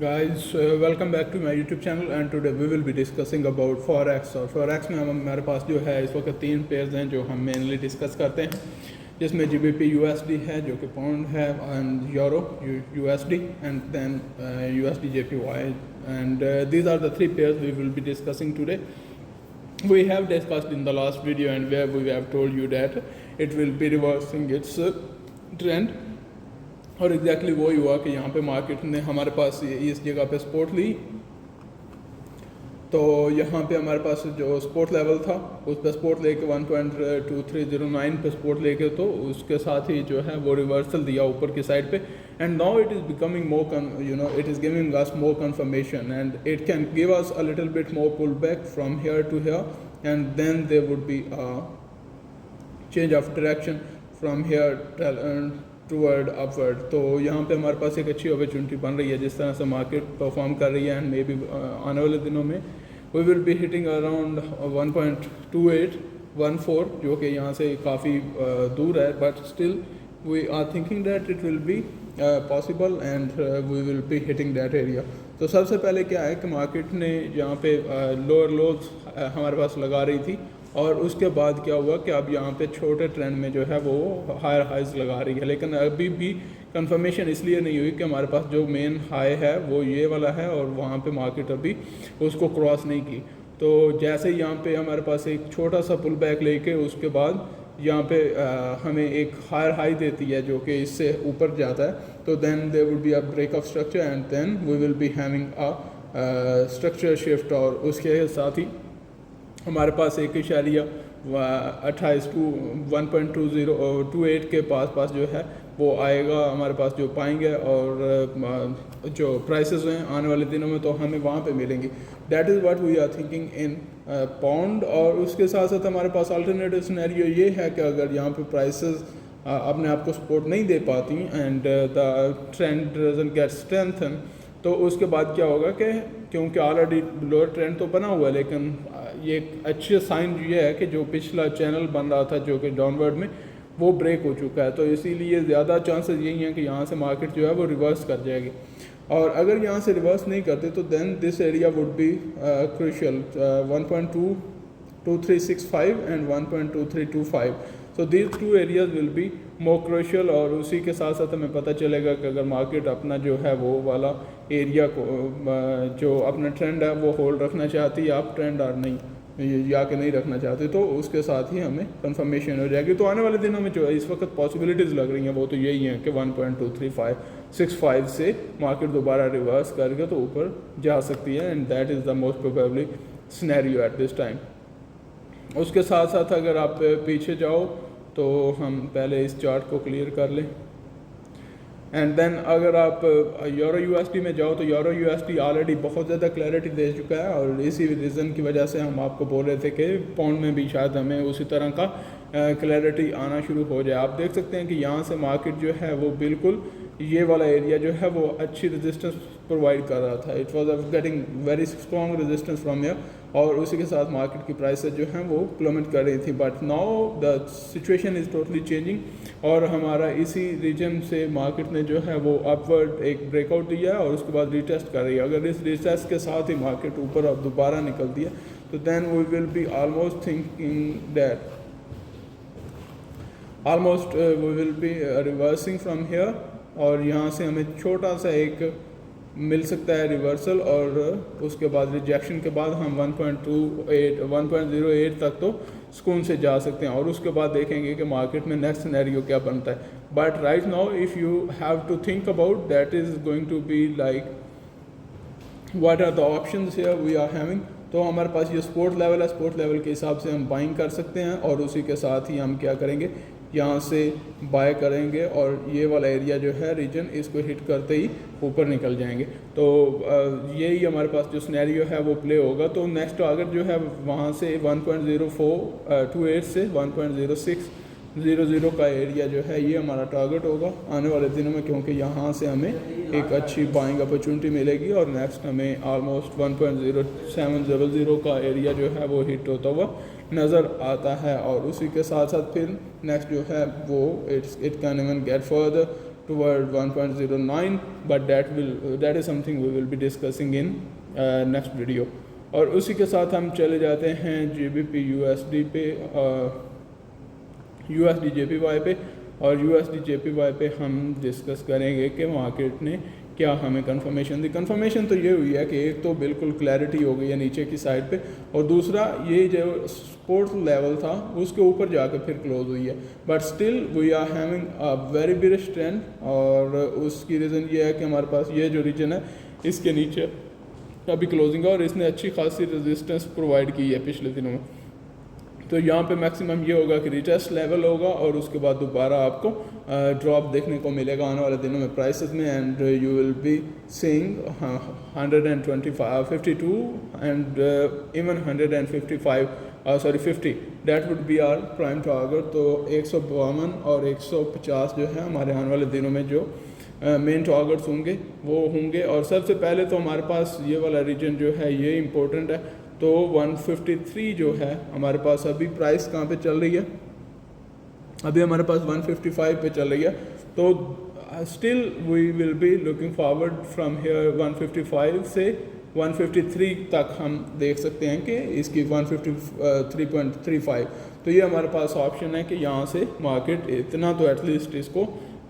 Guys, welcome back to my YouTube channel and today we will be discussing about Forex और Forex में हमारे पास जो है इस वक्त तीन पेयर्स हैं जो हम मेनली डिस्कस करते हैं, जिसमें GBP USD है जो कि पाउंड है and euro USD and then USD JPY and these are the three pairs we will be discussing today. We have discussed in the last video and where we have told you that it will be reversing its trend और exactly वही हुआ कि यहाँ पे market ने हमारे पास इस जगह पे सपोर्ट ली। तो यहाँ पे हमारे पास जो सपोर्ट लेवल था उस पर सपोर्ट लेके 1.2309 पे सपोर्ट लेके तो उसके साथ ही जो है वो रिवर्सल दिया ऊपर की साइड पे and now it is becoming more it is giving us more confirmation and it can give us a little bit more pull back from here to here and then there would be a change of direction from here toward upward. तो यहाँ पे हमारे पास एक अच्छी opportunity बन रही है जिस तरह से मार्केट परफॉर्म कर रही है एंड मे बी आने वाले दिनों में we will be hitting around 1.2814 जो कि यहाँ से काफ़ी दूर है, but still we are thinking that it will be possible and we will be hitting that area. तो सबसे पहले क्या है कि मार्केट ने यहाँ पे लोअर लोज हमारे पास लगा रही थी और उसके बाद क्या हुआ कि अब यहाँ पे छोटे ट्रेंड में जो है वो हायर हाइज लगा रही है, लेकिन अभी भी कंफर्मेशन इसलिए नहीं हुई कि हमारे पास जो मेन हाई है वो ये वाला है और वहाँ पे मार्केट अभी उसको क्रॉस नहीं की। तो जैसे यहाँ पे हमारे पास एक छोटा सा पुल बैक लेके उसके बाद यहाँ पे हमें एक हायर हाई देती है जो कि इससे ऊपर जाता है, तो then there would be a break of structure and then we will be having a structure shift और उसके साथ ही हमारे पास 1.28 टू 1.2028 के पास जो है वो आएगा हमारे पास जो पाएंगे और जो प्राइसेस हैं आने वाले दिनों में तो हमें वहाँ पे मिलेंगी। That is what we are thinking in pound. और उसके साथ साथ हमारे पास अल्टरनेटिव सिनेरियो ये है कि अगर यहाँ पे प्राइसेस अपने आप को सपोर्ट नहीं दे पाती and the trend doesn't get strengthen, तो उसके बाद क्या होगा कि क्योंकि ऑलरेडी लोअर ट्रेंड तो बना हुआ है, लेकिन ये एक अच्छे साइन ये है कि जो पिछला चैनल बन रहा था जो कि डाउनवर्ड में वो ब्रेक हो चुका है, तो इसीलिए ज़्यादा चांसेस यही हैं कि यहाँ से मार्केट जो है वो रिवर्स कर जाएगी। और अगर यहाँ से रिवर्स नहीं करते तो then this area would be crucial 1.2365 and 1.2325। So these two areas will be more crucial और उसी के साथ साथ हमें पता चलेगा कि अगर मार्केट अपना जो है वो वाला एरिया को जो अपना ट्रेंड है वो होल्ड रखना चाहती है अप ट्रेंड और नहीं या कि नहीं रखना चाहती, तो उसके साथ ही हमें कंफर्मेशन हो जाएगी। तो आने वाले दिनों में जो इस वक्त पॉसिबिलिटीज़ लग रही हैं वो तो यही हैं कि 1.23565 से मार्केट दोबारा रिवर्स करके तो ऊपर जा सकती है and that is the most probably scenario at this time. उसके साथ साथ अगर आप पीछे जाओ तो हम पहले इस चार्ट को क्लियर कर लें एंड देन अगर आप यूरो USD में जाओ तो यूरो USD ऑलरेडी बहुत ज़्यादा क्लैरिटी दे चुका है और इसी रीज़न की वजह से हम आपको बोल रहे थे कि पाउंड में भी शायद हमें उसी तरह का क्लैरिटी आना शुरू हो जाए। आप देख सकते हैं कि यहाँ से मार्केट जो है वो बिल्कुल ये वाला एरिया जो है वो अच्छी रेजिस्टेंस प्रोवाइड कर रहा था। It was getting very strong resistance from here और उसी के साथ मार्केट की प्राइसेस जो हैं वो प्लमेट कर रही थी, but now the situation is totally changing और हमारा इसी रीजन से मार्केट ने जो है वो अपवर्ड एक ब्रेकआउट दिया है और उसके बाद रिटेस्ट कर रही है। अगर इस रिटेस्ट के साथ ही मार्केट ऊपर अब दोबारा निकलती है तो then we will be almost thinking that we will be reversing from here और यहाँ से हमें छोटा सा एक मिल सकता है रिवर्सल और उसके बाद रिजेक्शन के बाद हम 1.08 तक तो सुकून से जा सकते हैं और उसके बाद देखेंगे कि मार्केट में नेक्स्ट सिनेरियो क्या बनता है। But right now if you have to think about that is going to be like what are the options here we are having. तो हमारे पास ये सपोर्ट लेवल है, सपोर्ट लेवल के हिसाब से हम बाइंग कर सकते हैं और उसी के साथ ही हम क्या करेंगे यहाँ से बाय करेंगे और ये वाला एरिया जो है रीजन इसको हिट करते ही ऊपर निकल जाएंगे। तो यही हमारे पास जो सिनेरियो है वो प्ले होगा। तो नेक्स्ट टारगेट जो है वहाँ से 1.0428 से 1.0600 का एरिया जो है ये हमारा टारगेट होगा आने वाले दिनों में, क्योंकि यहाँ से हमें एक अच्छी बाइंग अपॉर्चुनिटी मिलेगी और नेक्स्ट हमें ऑलमोस्ट 1.0700 का एरिया जो है वो हिट होता हुआ नज़र आता है और उसी के साथ साथ फिर नेक्स्ट जो है वो it can even get further toward 1.09, but that is something we will be discussing in next video. और उसी के साथ हम चले जाते हैं GBP USD पे, USD JPY पे, और USD JPY पे हम डिस्कस करेंगे कि मार्केट ने क्या हमें कंफर्मेशन दी। कंफर्मेशन तो ये हुई है कि एक तो बिल्कुल क्लैरिटी हो गई है नीचे की साइड पे, और दूसरा ये जो सपोर्ट लेवल था उसके ऊपर जाके फिर क्लोज हुई है, but still we are having a very bearish trend. और उसकी रीज़न ये है कि हमारे पास ये जो रीजन है इसके नीचे अभी क्लोजिंग है, और इसने अच्छी खासी रेजिस्टेंस प्रोवाइड की है पिछले दिनों में। तो यहाँ पे मैक्सिमम ये होगा कि रिटेस्ट लेवल होगा, और उसके बाद दोबारा आपको ड्रॉप देखने को मिलेगा आने वाले दिनों में प्राइसेस में, and you will be seeing 125, 52 and even 50, that would be our prime target. तो 152 और 150 जो है हमारे आने वाले दिनों में जो मेन टारगेट्स होंगे वो होंगे। और सबसे पहले तो हमारे पास ये वाला रीजन जो है ये इम्पोर्टेंट है। तो 153 जो है हमारे पास अभी प्राइस कहाँ पे चल रही है, अभी हमारे पास 155 पे चल रही है। तो still we will be looking forward from here 155 से 153 तक हम देख सकते हैं कि इसकी 153.35। तो ये हमारे पास ऑप्शन है कि यहाँ से मार्केट इतना तो एटलीस्ट इसको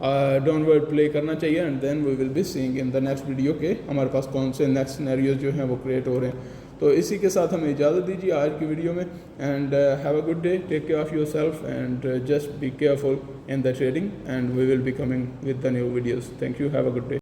डाउनवर्ड प्ले करना चाहिए, and then we will be seeing in the next video के हमारे पास कौन से नेक्स्ट सिनेरियोज जो हैं वो क्रिएट हो रहे हैं। तो इसी के साथ हमें इजाज़त दीजिए आज की वीडियो में, and have a good day, take care of your self, and just be careful in the trading, and we will be coming with the new videos. Thank you, have a good day.